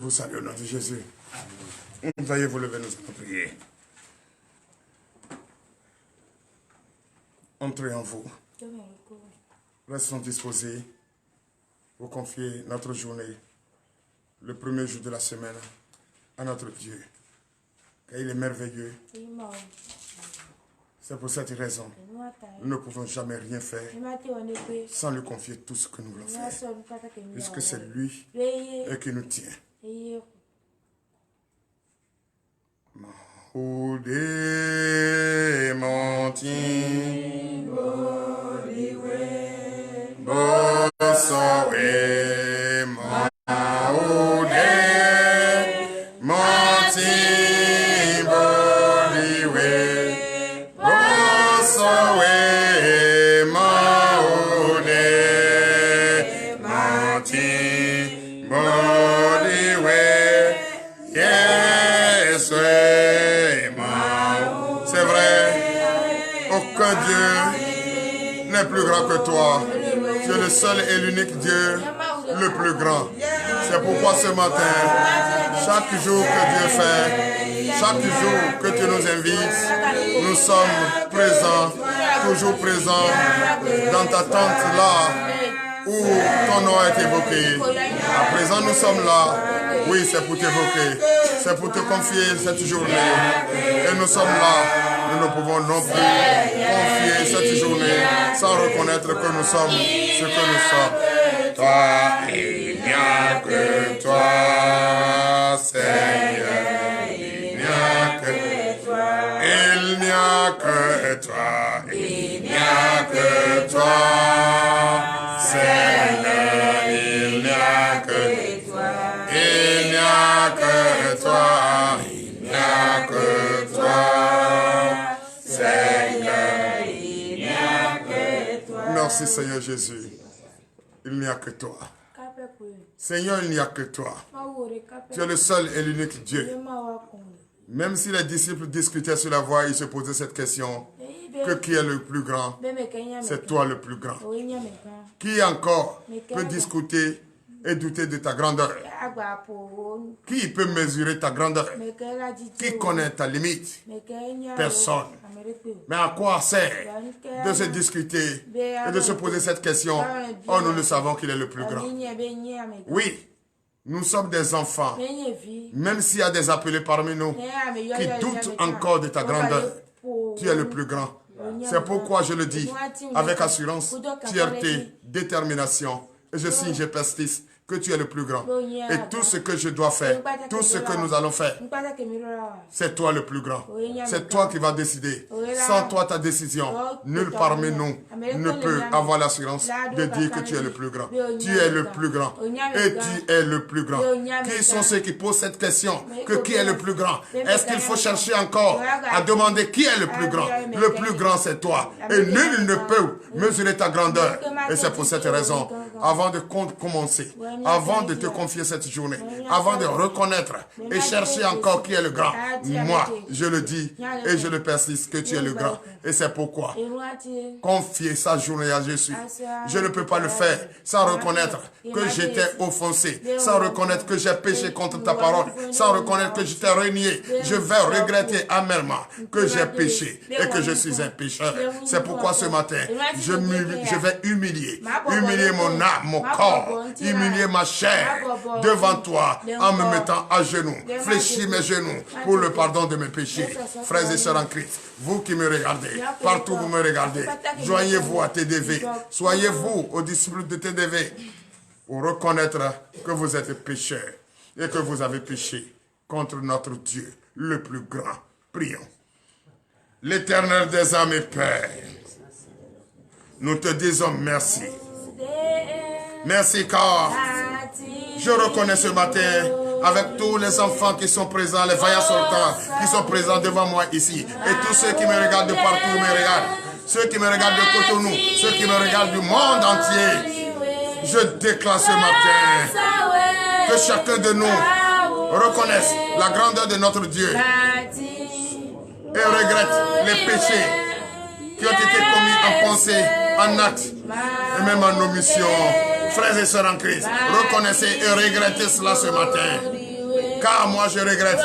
Vous saluez au nom de Jésus. Veuillez vous lever, nous allons prier. Entrez en vous. Restons disposés pour confier notre journée, le premier jour de la semaine, à notre Dieu. Car il est merveilleux. C'est pour cette raison, nous ne pouvons jamais rien faire sans lui confier tout ce que nous voulons faire. Puisque c'est lui qui nous tient. Maudé monti, Bosoé, maudé monti, Bodiwe, Bosoé, maudé monti, Bodiwe, yes, c'est vrai, aucun Dieu n'est plus grand que toi. Tu es le seul et l'unique Dieu, le plus grand. C'est pourquoi ce matin, chaque jour que Dieu fait, chaque jour que tu nous invites, nous sommes présents, toujours présents dans ta tente là où ton nom est évoqué. À présent, nous sommes là. Oui, c'est pour t'évoquer. C'est pour te confier cette journée. Et nous sommes là. Nous ne pouvons non plus confier cette journée sans reconnaître que nous sommes ce que nous sommes. Toi, il n'y a que toi, Seigneur. Il n'y a que toi. Il n'y a que toi. Il n'y a que toi, Seigneur. Il n'y a que toi. Il n'y a que toi. Il n'y a que toi. Merci Seigneur Jésus. Il n'y a que toi. Seigneur, il n'y a que toi. Tu es le seul et l'unique Dieu. Même si les disciples discutaient sur la voie, ils se posaient cette question. Qui est le plus grand? C'est toi le plus grand. Qui encore peut discuter et douter de ta grandeur? Qui peut mesurer ta grandeur? Qui connaît ta limite? Personne. Mais à quoi sert de se discuter et de se poser cette question? Oh, nous le savons qu'il est le plus grand. Oui, nous sommes des enfants. Même s'il y a des appelés parmi nous qui doutent encore de ta grandeur, tu es le plus grand. C'est pourquoi je le dis avec assurance, fierté, détermination. Et je signe, je persiste que tu es le plus grand. Et tout ce que je dois faire, tout ce que nous allons faire, c'est toi le plus grand. C'est toi qui vas décider. Sans toi, ta décision, nul parmi nous ne peut avoir l'assurance de dire que tu es le plus grand. Tu es le plus grand. Et tu es le plus grand. Qui sont ceux qui posent cette question? Qui est le plus grand? Est-ce qu'il faut chercher encore à demander qui est le plus grand? Le plus grand, c'est toi. Et nul ne peut mesurer ta grandeur. Et c'est pour cette raison, avant de commencer, avant de te confier cette journée, avant de reconnaître et chercher encore qui est le grand, moi, je le dis et je le persiste que tu es le grand. Et c'est pourquoi confier sa journée à Jésus. Je ne peux pas le faire sans reconnaître que j'étais offensé, sans reconnaître que j'ai péché contre ta parole, sans reconnaître que je t'ai renié. Je vais regretter amèrement que j'ai péché et que je suis un pécheur. C'est pourquoi ce matin, je vais humilier mon âme, mon corps, humilier ma chair devant toi en me mettant à genoux, fléchir mes genoux pour le pardon de mes péchés. Frères et sœurs en Christ, vous qui me regardez, partout vous me regardez, joignez-vous à TDV, soyez-vous aux disciples de TDV pour reconnaître que vous êtes pécheurs et que vous avez péché contre notre Dieu, le plus grand. Prions. L'Éternel des âmes et Père, nous te disons merci. Merci car je reconnais ce matin avec tous les enfants qui sont présents, les vaillants sortants qui sont présents devant moi ici. Et tous ceux qui me regardent de partout me regardent. Ceux qui me regardent de Cotonou, ceux qui me regardent du monde entier. Je déclare ce matin que chacun de nous reconnaisse la grandeur de notre Dieu et regrette les péchés qui ont été commis en pensée, en acte et même en omission. Frères et sœurs en Christ, reconnaissez et regrettez cela ce matin. Car moi je regrette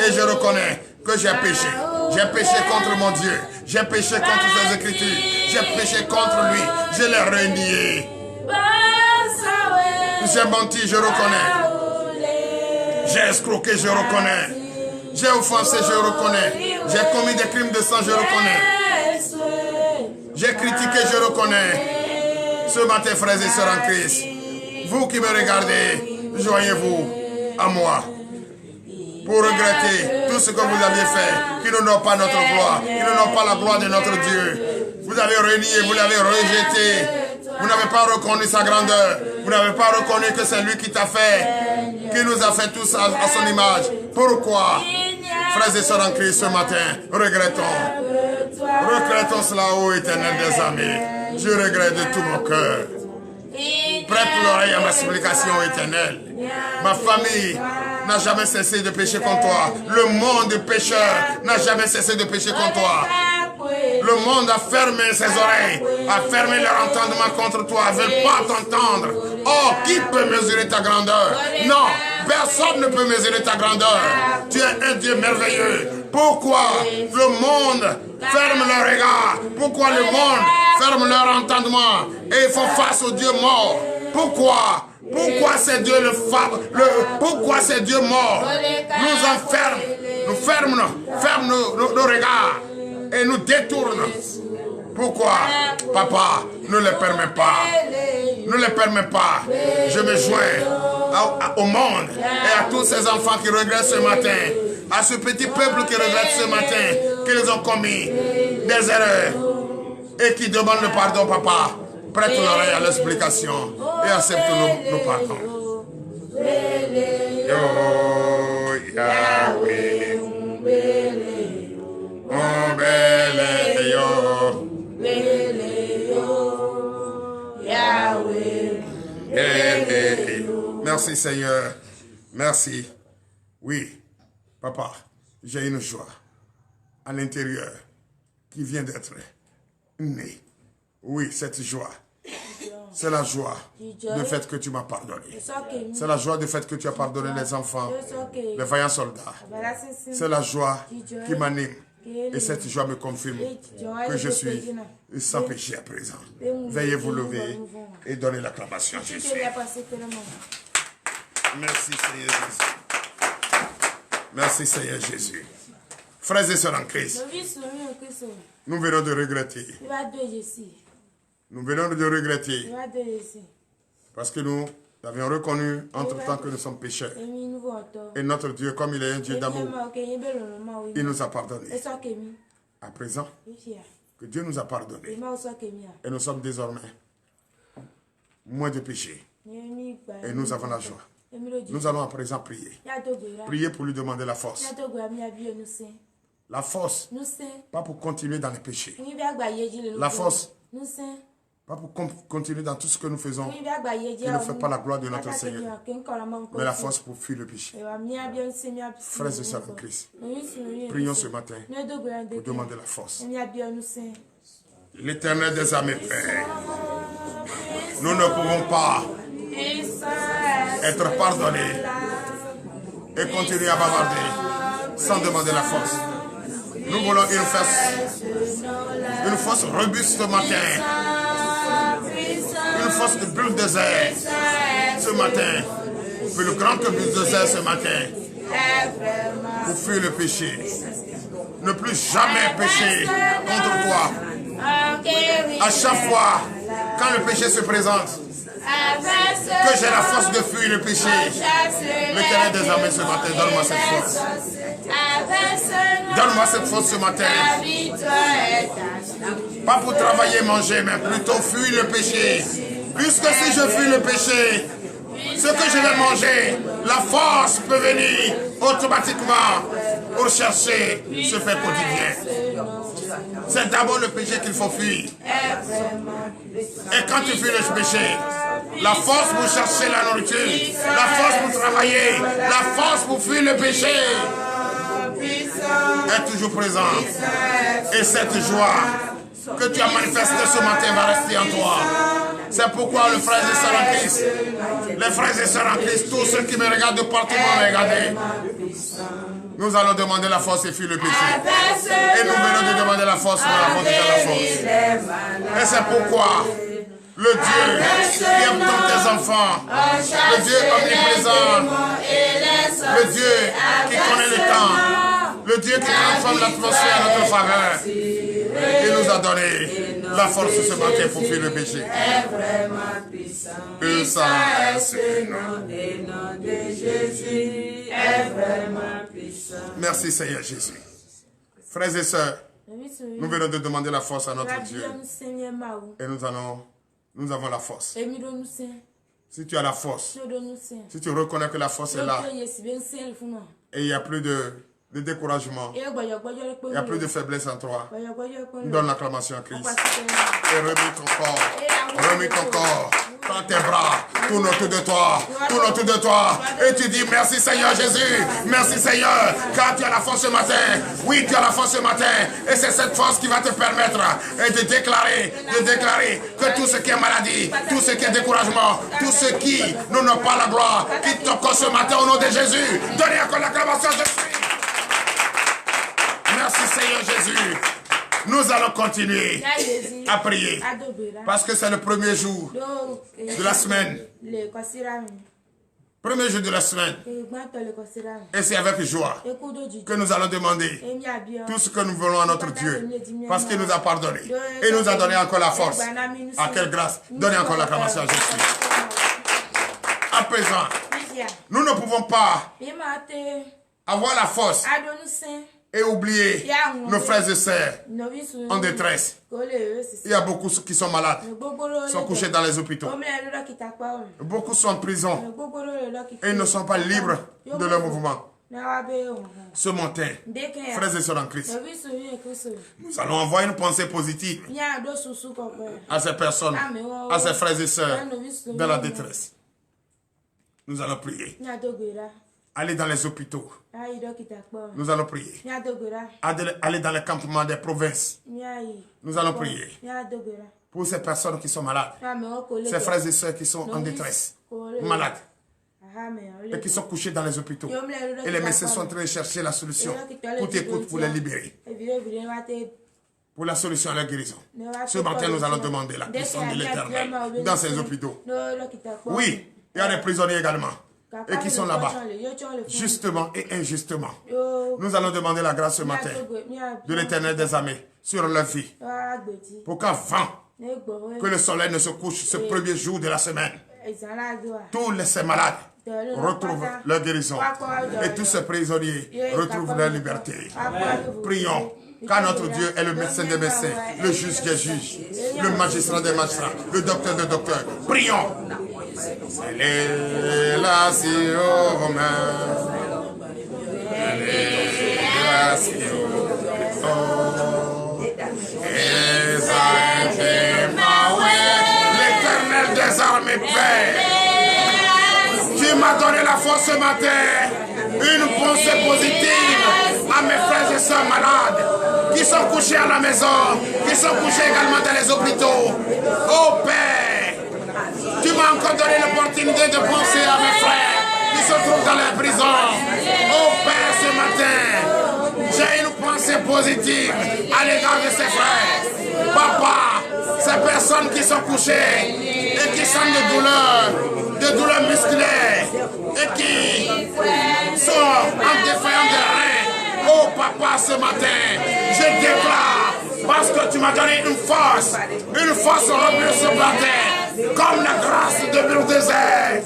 et je reconnais que j'ai péché. J'ai péché contre mon Dieu. J'ai péché contre ses écritures. J'ai péché contre lui. Je l'ai renié. J'ai menti, je reconnais. J'ai escroqué, je reconnais. J'ai offensé, je reconnais. J'ai commis des crimes de sang, je reconnais. J'ai critiqué, je reconnais. Ce matin, frères et sœurs en Christ, vous qui me regardez, joignez-vous à moi pour regretter tout ce que vous aviez fait, qui n'honore pas notre gloire, qui n'honore pas la gloire de notre Dieu. Vous avez renié, vous l'avez rejeté. Vous n'avez pas reconnu sa grandeur. Vous n'avez pas reconnu que c'est lui qui t'a fait, qui nous a fait tous à son image. Pourquoi, frères et sœurs en Christ, ce matin, regrettons cela, ô Éternel des armées. Je regrette de tout mon cœur. Prête l'oreille à ma supplication, Éternel. Ma famille n'a jamais cessé de pécher contre toi. Le monde pécheur n'a jamais cessé de pécher contre toi. Le monde a fermé ses oreilles, a fermé leur entendement contre toi, ne veut pas t'entendre. Oh, qui peut mesurer ta grandeur? Non, personne ne peut mesurer ta grandeur. Tu es un Dieu merveilleux. Pourquoi le monde ferme leur regard? Pourquoi le monde ferme leur entendement et ils font face au Dieu mort? Pourquoi? Pourquoi c'est Dieu pourquoi c'est Dieu mort nous enferme, nous ferme nos regards et nous détourne? Pourquoi? Papa, ne le permets pas. Ne le permets pas. Je me joins au monde et à tous ces enfants qui regrettent ce matin, à ce petit peuple qui regrette ce matin qu'ils ont commis des erreurs et qui demandent le pardon, papa. Prête l'oreille à l'explication et accepte nos pardons. Yo, Yahweh, merci Seigneur, merci. Oui, papa, j'ai une joie à l'intérieur qui vient d'être née. Oui, cette joie, c'est la joie du fait que tu m'as pardonné. C'est la joie du fait que tu as pardonné les enfants, les vaillants soldats. C'est la joie qui m'anime. Et cette joie me confirme que je suis sans péché à présent. Veuillez vous lever et donner l'acclamation à Jésus. Merci Seigneur Jésus. Merci Seigneur Jésus. Frères et sœurs en Christ, nous venons de regretter. Nous venons de regretter. Parce que nous avions reconnu entre-temps que nous sommes pécheurs. Et notre Dieu, comme il est un Dieu d'amour, il nous a pardonné. À présent, que Dieu nous a pardonné. Et nous sommes désormais moins de péché. Et nous avons la joie. Nous allons à présent prier. Prier pour lui demander la force. La force, pas pour continuer dans les péchés. La force, pas pour continuer dans tout ce que nous faisons qui ne fait pas la gloire de notre Seigneur. Mais la force pour fuir le péché. Frères et sœurs en Christ, prions ce matin pour demander la force. L'Éternel des armées, Père, nous ne pouvons pas être pardonnés et continuer à bavarder sans demander la force. Nous voulons une force robuste ce matin, une force de bulle désert ce matin, plus grand que bulle désert ce matin, pour fuir le péché. Ne plus jamais pécher contre toi. À chaque fois, quand le péché se présente, que j'ai la force de fuir le péché. L'Éternel des armées ce matin, donne-moi cette force. Donne-moi cette force ce matin. Pas pour travailler et manger, mais plutôt fuir le péché. Puisque si je fuis le péché, ce que je vais manger, la force peut venir automatiquement pour chercher ce fait quotidien. C'est d'abord le péché qu'il faut fuir. Et quand tu fuis le péché, la force pour chercher la nourriture, la force pour travailler, la force pour fuir le péché est toujours présente. Et cette joie que tu as manifestée ce matin va rester en toi. C'est pourquoi les frères et sœurs en Christ, les frères et sœurs en Christ, tous ceux qui me regardent de partout vont regarder. Nous allons demander la force et fuir le péché. Et nous venons de demander la force, nous avons déjà la force. Et c'est pourquoi le Dieu qui aime tant tes enfants, le Dieu omniprésent, le Dieu qui connaît le temps, le Dieu qui transforme l'atmosphère à notre faveur, il nous a donné la force ce matin pour fuir le péché. Que ça reste le nom de Jésus est vraiment puissant. Merci Seigneur Jésus. Frères et sœurs, nous venons de demander la force à notre Dieu. Et nous avons la force. Si tu as la force, si tu reconnais que la force est là, et il n'y a plus de découragement, il n'y a plus de faiblesse en toi, donne l'acclamation à Christ. Et remets ton corps, prends tes bras, tourne autour de toi, et tu dis merci Seigneur Jésus, merci Seigneur, car tu as la force ce matin. Oui, tu as la force ce matin, et c'est cette force qui va te permettre de déclarer que tout ce qui est maladie, tout ce qui est découragement, tout ce qui n'ont pas la gloire, quitte ton corps ce matin au nom de Jésus. Donnez encore l'acclamation à Jésus. Merci Seigneur Jésus. Nous allons continuer à prier parce que c'est le premier jour de la semaine. Premier jour de la semaine. Et c'est avec joie que nous allons demander tout ce que nous voulons à notre Dieu parce qu'il nous a pardonné et nous a donné encore la force. À quelle grâce. Donnez encore l'acclamation à Jésus. À présent, nous ne pouvons pas avoir la force et oublier nos frères et sœurs en détresse. Il y a beaucoup qui sont malades, sont couchés dans les hôpitaux. Beaucoup sont en prison et ils ne sont pas libres de leur mouvement. Ce matin, frères et sœurs en Christ, nous allons envoyer une pensée positive à ces personnes, à ces frères et sœurs dans la détresse. Nous allons prier. Allez dans les hôpitaux. Nous allons prier. Allez dans les campements des provinces. Nous allons prier pour ces personnes qui sont malades. Ces frères et sœurs qui sont en détresse, malades, et qui sont couchés dans les hôpitaux. Et les médecins sont en train de chercher la solution. Écoute pour les libérer. Pour la solution à la guérison. Ce matin, nous allons demander la puissance de l'Éternel dans ces hôpitaux. Oui, il y a des prisonniers également. Et qui sont là-bas, justement et injustement. Nous allons demander la grâce ce matin de l'Éternel des armées sur leur vie. Pour qu'avant que le soleil ne se couche ce premier jour de la semaine, tous ces malades retrouvent leur guérison. Et tous ces prisonniers retrouvent leur liberté. Prions. Car notre Dieu est le médecin des médecins, le juge des juges, le magistrat des magistrats, le docteur des docteurs. Prions. Elle est là si haut, elle est là si haut. L'Éternel des armées Père, tu m'as donné la force ce matin, une pensée positive à mes frères et sœurs malades qui sont couchés à la maison, qui sont couchés également dans les hôpitaux. Oh Père, tu m'as encore donné l'opportunité de penser à mes frères qui se trouvent dans les prisons. Oh Père, ce matin, j'ai une pensée positive à l'égard de ces frères. Papa, ces personnes qui sont couchées et qui sentent de douleurs musculaires et qui sont en défaillance de reins. Oh Papa, ce matin, je déclare, parce que tu m'as donné une force revenue ce matin, comme la grâce de bulldozer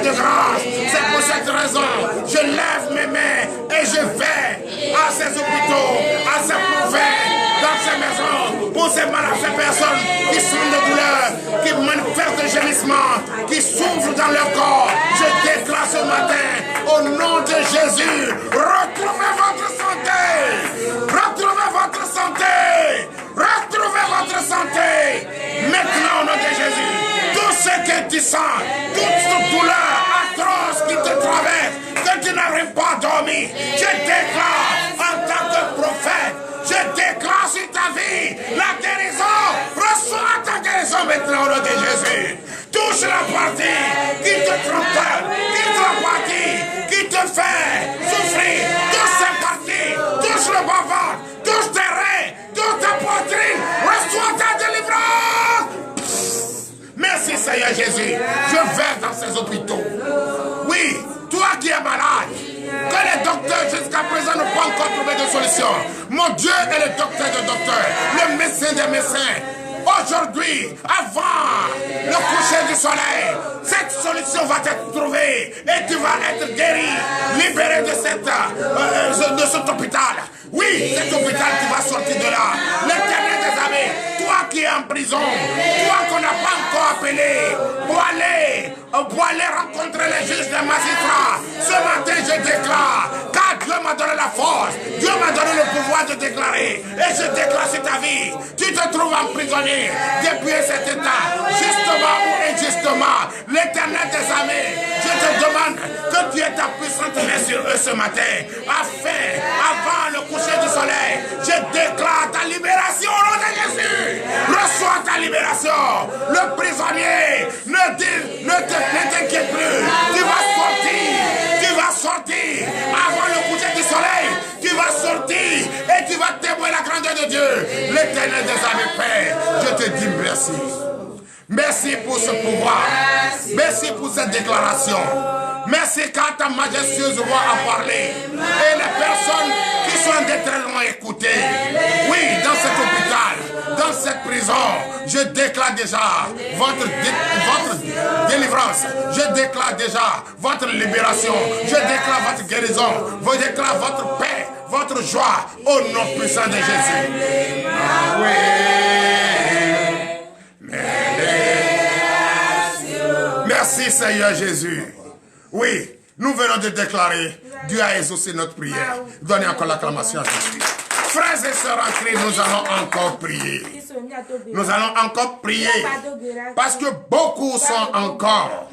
de grâce. C'est pour cette raison, je lève mes mains et je vais à ces hôpitaux, à ces provinces, dans ces maisons, pour ces malades, ces personnes qui sont de douleur, qui manifestent de gémissement, qui souffrent dans leur corps. Je déclare ce matin, au nom de Jésus, retrouvez votre santé, retrouvez votre santé, retrouvez votre santé. Maintenant, au nom de Jésus, tout ce que tu sens, toute cette douleur atroce qui te traverse, que tu n'arrives pas à dormir, je déclare en tant que prophète, je déclare sur ta vie la guérison. Reçois ta guérison maintenant au nom de Jésus. de solution. Mon Dieu est le docteur de docteurs, le médecin des médecins. Aujourd'hui, avant le coucher du soleil, cette solution va être trouvée et tu vas être guéri, libéré de cet hôpital. Oui, cet hôpital, tu vas sortir de là. L'Éternel des armées, toi qui es en prison, toi qu'on n'a pas encore appelé pour aller rencontrer les juges des magistrats. Ce matin, je déclare, car Dieu m'a donné la force, Dieu m'a donné le pouvoir de déclarer. Et je déclare sur ta vie, tu te trouves emprisonné depuis cet état, justement ou injustement. L'Éternel des armées, je te demande que tu aies ta puissante main sur eux ce matin, afin, avant le coucher du soleil, je déclare ta libération au nom de Jésus. Reçois ta libération. Le prisonnier, ne t'inquiète plus. Tu vas sortir avant le coucher du soleil. Tu vas sortir et tu vas témoigner la grandeur de Dieu. L'Éternel des armées, Père, je te dis merci. Merci pour ce pouvoir. Merci pour cette déclaration. Merci car ta majestueuse voix a parlé. Et les personnes qui sont en détresse l'ont écouté. Oui, dans cet hôpital, dans cette prison, je déclare déjà votre délivrance. Je déclare déjà votre libération. Je déclare votre guérison. Je déclare votre paix, votre joie au nom puissant de Jésus. Ah oui. Merci Seigneur Jésus. Oui, nous venons de déclarer, Dieu a exaucé notre prière. Donnez encore l'acclamation à Jésus. Frères et sœurs en Christ, nous allons encore prier. Nous allons encore prier. Parce que beaucoup sont encore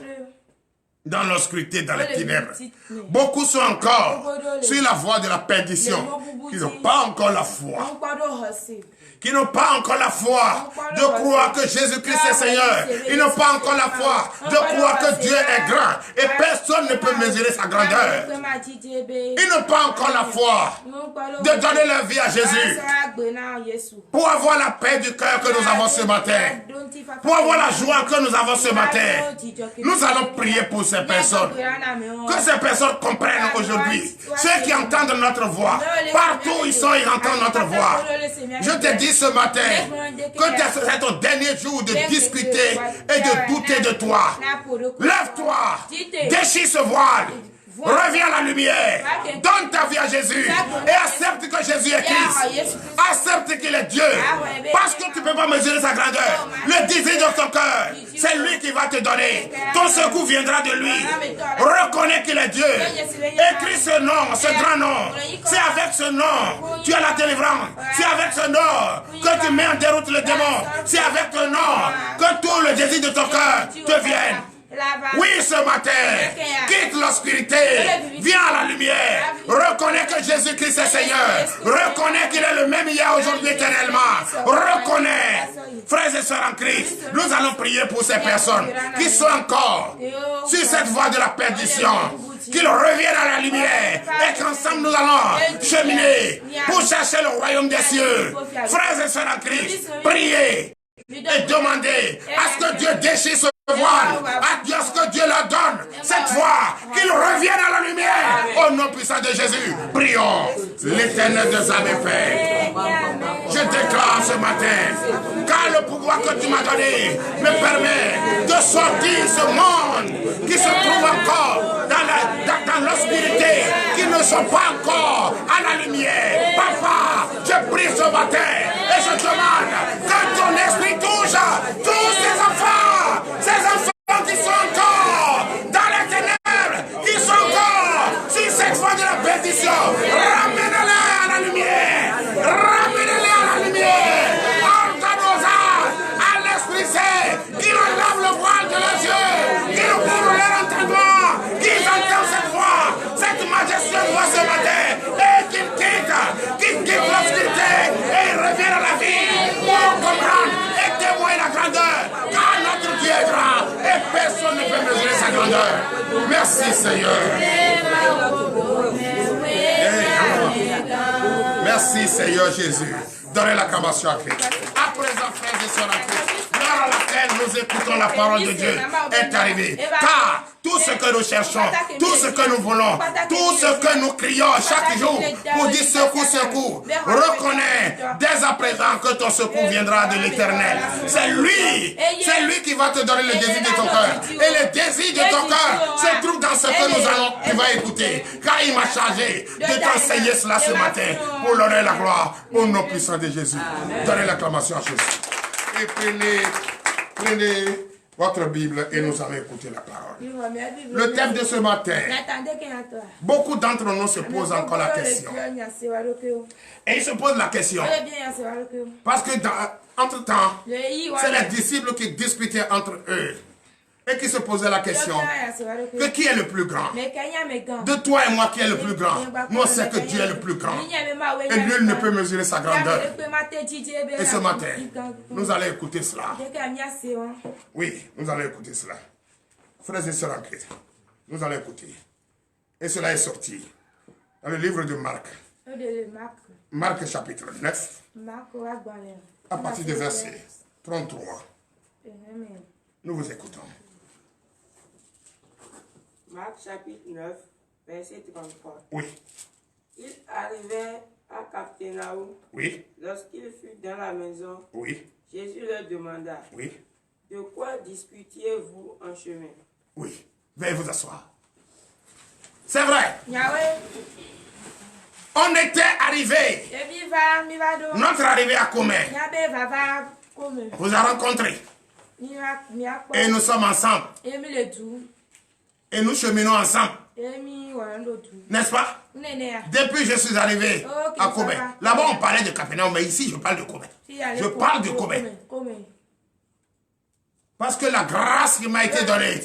dans l'obscurité, dans les ténèbres. Beaucoup sont encore sur la voie de la perdition. Ils n'ont pas encore la foi. Qui n'ont pas encore la foi de croire que Jésus-Christ est Seigneur. Ils n'ont pas encore la foi de croire que Dieu est grand et personne ne peut mesurer sa grandeur. Ils n'ont pas encore la foi de donner leur vie à Jésus pour avoir la paix du cœur que nous avons ce matin, pour avoir la joie que nous avons ce matin. Nous allons prier pour ces personnes, que ces personnes comprennent aujourd'hui, ceux qui entendent notre voix, partout où ils sont, ils entendent notre voix. Je te dis ce matin que c'est ton dernier jour de discuter et de douter de toi. Lève-toi, déchire ce voile. Reviens à la lumière, donne ta vie à Jésus et accepte que Jésus est Christ. Accepte qu'il est Dieu, parce que tu ne peux pas mesurer sa grandeur. Le désir de ton cœur, c'est lui qui va te donner. Ton secours viendra de lui. Reconnais qu'il est Dieu. Écris ce nom, ce grand nom. C'est avec ce nom tu as la délivrance. C'est avec ce nom que tu mets en déroute le démon. C'est avec ce nom que tout le désir de ton cœur te vienne. Oui, ce matin, quitte l'obscurité, viens à la lumière, reconnais que Jésus-Christ est Seigneur, reconnais qu'il est le même hier, aujourd'hui, éternellement, reconnais, frères et sœurs en Christ, nous allons prier pour ces personnes qui sont encore sur cette voie de la perdition, qu'ils reviennent à la lumière et qu'ensemble nous allons cheminer pour chercher le royaume des cieux. Frères et sœurs en Christ, priez et demandez à ce que Dieu déchire ce voile, à Dieu, ce que Dieu leur donne cette fois, qu'ils reviennent à la lumière au nom puissant de Jésus. Prions l'Éternel des armées, Père. Je déclare ce matin, car le pouvoir que tu m'as donné me permet de sortir ce monde qui se trouve encore dans l'obscurité, qui ne sont pas encore à la lumière. Papa, je prie ce matin et je demande que ton esprit touche tous ces enfants qui sont encore dans les ténèbres, qui sont encore sur cette voie de la perdition. Ramène-les à la lumière. Ramène-les à la lumière. Ordonne-nous à l'Esprit Saint qui enlève le voile de leurs yeux, qui nous couvre leur entendement, qui entendent cette voix, cette majestueuse voix ce matin, et qui quitte l'obscurité et ils reviennent à la vie pour comprendre et témoigner la grandeur, car notre Dieu est grand et personne ne peut mesurer sa grandeur. Merci Seigneur. Merci Seigneur Jésus. Donnez l'acclamation à Christ. À présent, frères et sœurs en Christ, gloire à la paix. laquelle nous écoutons la parole de Dieu est arrivée. Car tout ce que nous cherchons, tout ce que nous voulons, tout ce que nous crions chaque jour pour dire secours, secours, reconnais dès à présent que ton secours viendra de l'Éternel. C'est lui qui va te donner le désir de ton cœur. Et le désir de ton cœur se trouve dans ce que nous allons, tu vas écouter. Car il m'a chargé de t'enseigner cela ce matin pour l'honneur et la gloire au nom puissant de Jésus. Donnez l'acclamation à Jésus. Et prenez votre Bible et nous allons écouter la parole. Le thème de ce matin, beaucoup d'entre nous se posent encore la question. Et ils se posent la question. Parce que entre-temps, c'est les disciples qui discutaient entre eux. Et qui se posaient la question, que qui est le plus grand? De toi et moi, qui est le plus grand? Nous, on sait que Dieu est le plus grand. Et nul ne peut mesurer sa grandeur. Et ce matin, nous allons écouter cela. Oui, nous allons écouter cela. Frères et sœurs en Christ, nous allons écouter. Et cela est sorti dans le livre de Marc. Marc chapitre 9, à partir du verset 33. Nous vous écoutons. Marc chapitre 9, verset 33. Oui. Il arrivait à Capharnaüm. Oui. Lorsqu'il fut dans la maison, oui. Jésus leur demanda, oui. De quoi discutiez-vous en chemin? Oui. Veuillez vous asseoir. C'est vrai. On était arrivé. Notre arrivée à Comé. Vous a rencontré. Et nous sommes ensemble. Et nous cheminons ensemble. N'est-ce pas? Depuis je suis arrivé à Comé. Là-bas on parlait de Capharnaüm, mais ici je parle de Comé. Je parle de Comé. Parce que la grâce qui m'a été donnée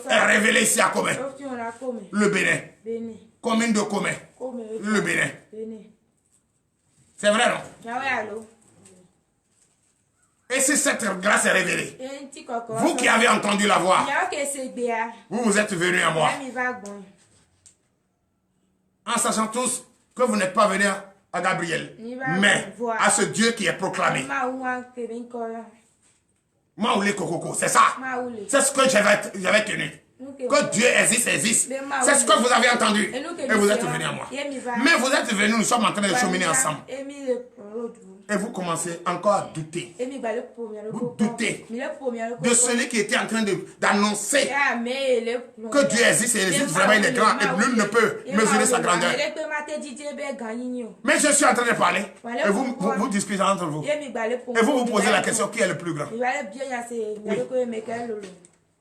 est révélée ici à Comé. Le Bénin. Commune de Comé. Le Bénin. C'est vrai, non? Et si cette grâce est révélée, vous qui avez entendu la voix, vous êtes venus à moi. En sachant tous que vous n'êtes pas venus à Gabriel, mais à ce Dieu qui est proclamé. Maoulé Kokoko, c'est ça. C'est ce que j'avais tenu. Que Dieu existe. C'est ce que vous avez entendu. Et vous êtes venus à moi. Mais vous êtes venus, nous sommes en train de cheminer ensemble. Et vous commencez encore à douter. Vous doutez de celui qui était en train d'annoncer que Dieu existe et existe vraiment, il est grand et nul ne peut mesurer sa grandeur. Mais je suis en train de parler et vous discutez entre vous. Et vous posez la question, qui est le plus grand? Oui.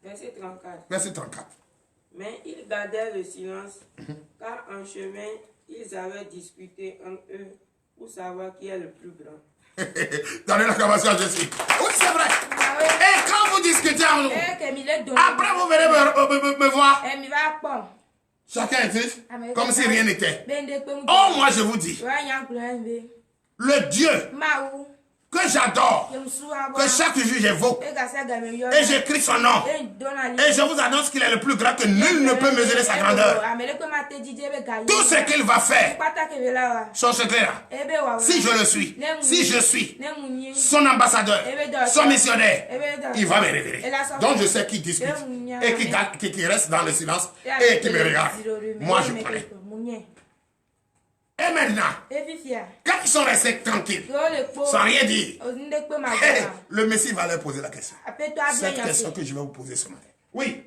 Verset 34. Verset 34. Mais ils gardèrent le silence, car en chemin, ils avaient discuté entre eux pour savoir qui est le plus grand. Donnez l'acclamation à Jésus. Oui, c'est vrai. Et quand vous discutez avec nous, après vous venez me voir. Chacun est triste, comme si rien n'était. Oh, moi je vous dis, le Dieu que j'adore, que chaque jour j'évoque, et j'écris son nom, et je vous annonce qu'il est le plus grand, que nul ne peut mesurer sa grandeur. Tout ce qu'il va faire, son secret là, si je le suis, si je suis son ambassadeur, son missionnaire, il va me révéler. Donc je sais qui discute, et qui reste dans le silence, et qui me regarde. Moi je connais. Et maintenant, quand ils sont restés tranquilles, sans rien dire, le Messie va leur poser la question. Cette question que je vais vous poser ce matin. Oui.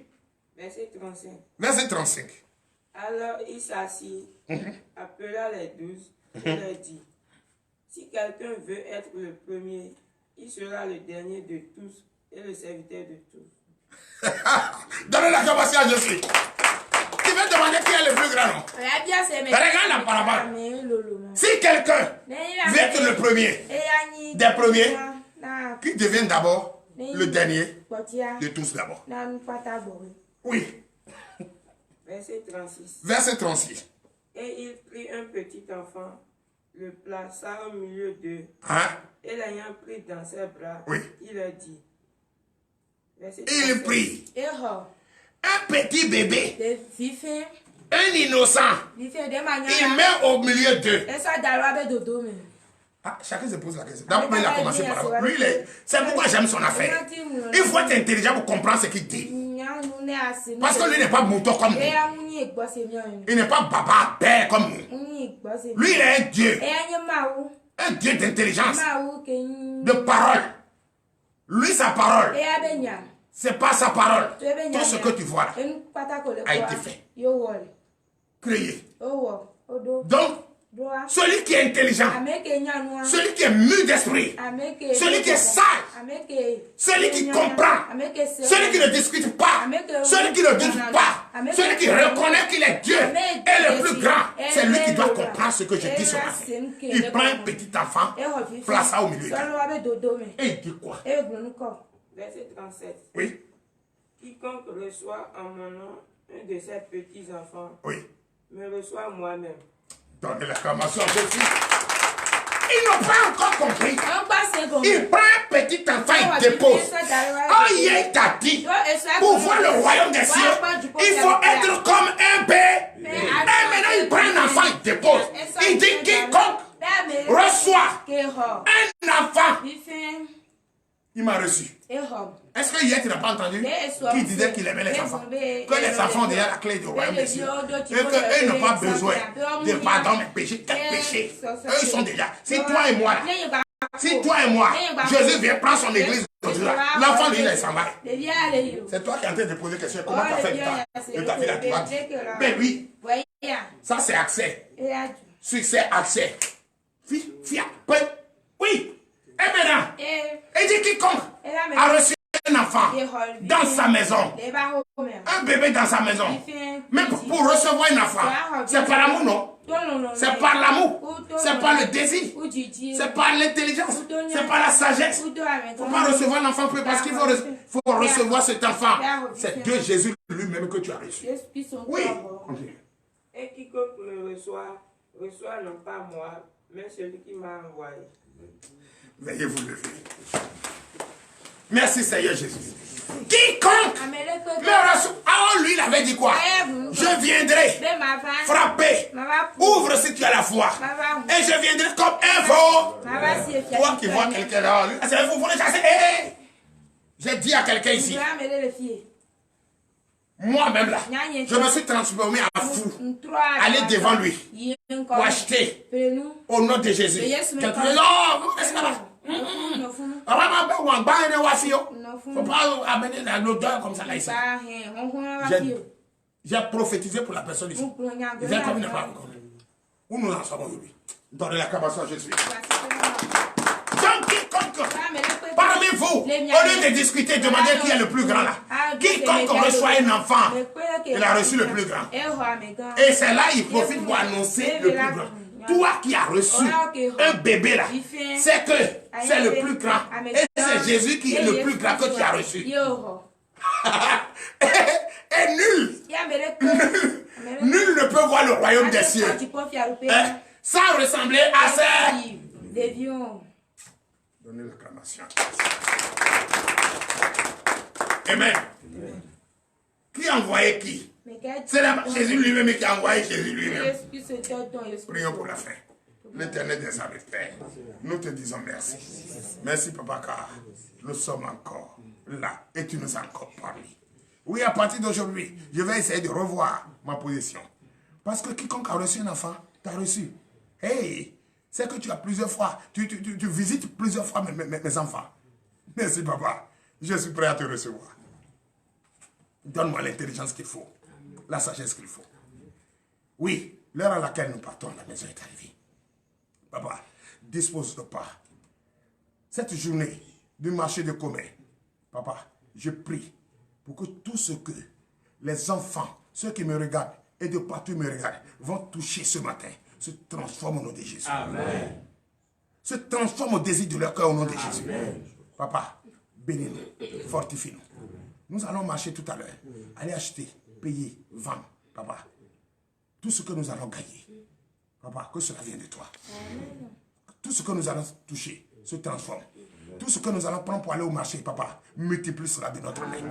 Verset 35. Verset 35. Alors il s'assit, appela les 12 et leur dit, si quelqu'un veut être le premier, il sera le dernier de tous et le serviteur de tous. Donnez l'acclamation à Jésus. Tu veux demander qui est le plus grand, non? Regarde la parabole. Si quelqu'un veut être le premier, des premiers, qui devient d'abord le dernier de tous d'abord. Oui. Verset 36. Verset 36. Et il prit un petit enfant, le plaça au milieu d'eux, et l'ayant pris dans ses bras, il leur dit. Il prit un petit bébé, un innocent, il met au milieu d'eux. Ah, chacun se pose la question. D'abord, il a commencé par là. Lui, c'est pourquoi j'aime son affaire. Il faut être intelligent pour comprendre ce qu'il dit. Parce que lui n'est pas mouton comme nous. Il n'est pas baba, père comme nous. Lui, il est un Dieu. Un Dieu d'intelligence, de parole. Lui, sa parole, c'est pas sa parole. Tout ce que tu vois là a été fait. Créé. Donc, celui qui est intelligent, celui qui est mûr d'esprit, celui qui est sage, celui qui comprend, celui qui ne discute pas, celui qui ne doute pas, celui qui reconnaît qu'il est Dieu et le plus grand, c'est lui qui doit comprendre ce que je dis ce matin. Il prend un petit enfant, place ça au milieu. Et il dit quoi? Verset 37. Oui. Quiconque reçoit en mon nom un de ses petits-enfants, Oui. me reçoit moi-même. Donnez l'acclamation à Jésus. Ils n'ont pas encore compris. Il prend un petit enfant, il dépose. Oh, il t'a dit, pour voir le royaume des cieux, il faut être comme un bébé. Et maintenant, il prend un enfant, il dépose. Il dit quiconque reçoit un enfant, il m'a reçu. Est-ce que hier tu n'as pas entendu qui disait qu'il aimait les enfants? Que les enfants ont déjà la clé du royaume des cieux. Et qu'eux n'ont pas besoin de pardon mes péchés. Quel péché? Eux ils sont déjà. Si toi et moi, Jésus vient prendre son église, l'enfant lui il s'en va. C'est toi qui es en train de poser question. Comment tu as fait de ta vie là? Tu vas dire. Ben oui. Ça c'est accès. Succès, accès. Fiat. Oui. Et maintenant, il dit quiconque a reçu un enfant dans sa maison, un bébé dans sa maison, même pour recevoir un enfant, c'est par l'amour, non? C'est par l'amour, c'est par le désir, c'est par l'intelligence, c'est par la sagesse. Il ne faut pas recevoir l'enfant parce qu'il faut recevoir cet enfant. C'est de Jésus lui-même que tu as reçu. Oui. Et quiconque me reçoit non pas moi, mais celui qui m'a envoyé. Veuillez vous lever. Merci Seigneur Jésus. Quiconque me reçoit. Ah, lui il avait dit quoi? Je viendrai frapper. Ouvre si tu as la foi. Et je viendrai comme un veau. Toi qui vois quelqu'un là, vous voulez chasser. J'ai dit à quelqu'un ici. Moi-même là, je me suis transformé en fou. Aller devant lui pour acheter au nom de Jésus. Quelqu'un dit non, est-ce là-bas? Faut pas amener l'odeur comme ça là ici. J'ai prophétisé pour la personne ici. Il vient comme il n'est pas encore. Où nous en sommes aujourd'hui? Donnez l'acclamation à Jésus. Donc quiconque parmi vous, au lieu de discuter, demandez qui est le plus grand là. Quiconque reçoit un enfant, il a reçu le plus grand. Et c'est là il profite pour annoncer le plus grand. Toi qui as reçu un bébé là, c'est que c'est le plus grand. Et c'est Jésus qui est le plus grand que tu as reçu. Et nul ne peut voir le royaume des cieux sans ressembler à ça. Donnez l'acclamation. Amen. Qui a envoyé qui? C'est Jésus lui-même qui a envoyé Jésus lui-même. Prions pour la fin. L'Éternel des armées, Père, nous te disons merci. Merci, Papa, car nous sommes encore là et tu nous as encore parlé. Oui, à partir d'aujourd'hui, je vais essayer de revoir ma position. Parce que quiconque a reçu un enfant, tu as reçu. Hey, c'est que tu as plusieurs fois, tu visites plusieurs fois mes enfants. Merci, Papa. Je suis prêt à te recevoir. Donne-moi l'intelligence qu'il faut, la sagesse qu'il faut. Oui, l'heure à laquelle nous partons à la maison est arrivée. Papa, dispose-le pas. Cette journée du marché de commerce, Papa, je prie pour que tout ce que les enfants, ceux qui me regardent et de partout me regardent, vont toucher ce matin, se transforment au nom de Jésus. Amen. Se transforment au désir de leur cœur au nom de Jésus. Amen. Papa, bénis-nous, fortifie-nous. Nous allons marcher tout à l'heure, aller acheter, payer, vendre, Papa. Tout ce que nous allons gagner, Papa, que cela vienne de toi. Amen. Tout ce que nous allons toucher se transforme. Tout ce que nous allons prendre pour aller au marché, Papa, multiplie cela de notre main.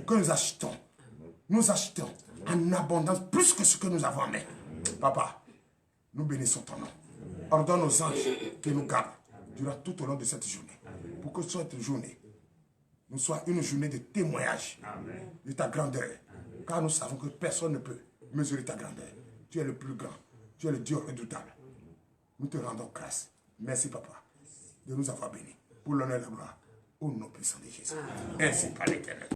Que nous achetons en abondance plus que ce que nous avons en main. Papa, nous bénissons ton nom. Ordonne aux anges qui nous gardent durant tout au long de cette journée. Pour que cette journée nous soit une journée de témoignage de ta grandeur. Car nous savons que personne ne peut mesurer ta grandeur. Tu es le plus grand. Tu es le Dieu redoutable. Nous te rendons grâce. Merci, Papa, de nous avoir bénis. Pour l'honneur et la gloire. Au nom puissant de Jésus. Ainsi par l'Éternel.